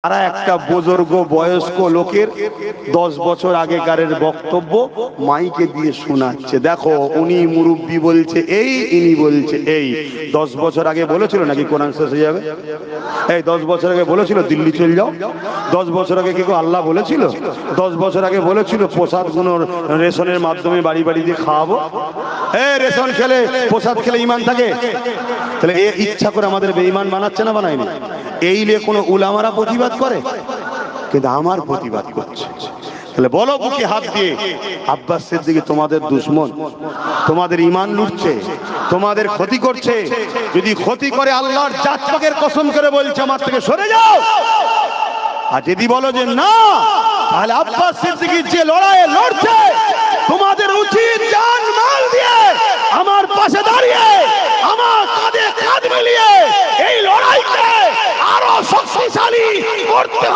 তারা একটা বুজুর্গ বয়স্ক লোকের 10 বছর আগেকারের বক্তব্য মাইকে দিয়ে শোনাচ্ছে। দেখো উনি মুরব্বি বলছে এই, ইনি বলছে এই। 10 বছর আগে বলেছিল নাকি কোরআন শেষ হয়ে যাবে? এই 10 বছর আগে বলেছিল দিল্লি চলে যাও? 10 বছর আগে কি আল্লাহ বলেছিল? 10 বছর আগে বলেছিল প্রসাদ গুলো রেশনের মাধ্যমে বাড়ি বাড়ি দিয়ে খাওয়াবো? রেশন খেলে প্রসাদ খেলে ঈমান থাকে? তাহলে এ ইচ্ছা করে আমাদের বেঈমান বানাচ্ছে না বানায়নি? এই নিয়ে কোনো উলামারা প্রতিবাদ করে? কিন্তু আমার প্রতিবাদ করছে। তাহলে বলো বুকে হাত দিয়ে, আব্বাস সিদ্দিকী তোমাদের দুশমন, তোমাদের ঈমান লুটছে, তোমাদের ক্ষতি করছে। যদি ক্ষতি করে আল্লাহর জাত পাকের কসম করে বলছে আমার থেকে সরে যাও। আর যদি বলো যে না, তাহলে আব্বাস সিদ্দিকী যে লড়াইয়ে লড়ছে তোমাদের উচিত জান মাল দিয়ে আমার পাশে দাঁড়িয়ে আমার কাঁধে কাঁধ মিলিয়ে এই লড়াইকে আরো শক্তিশালী করতে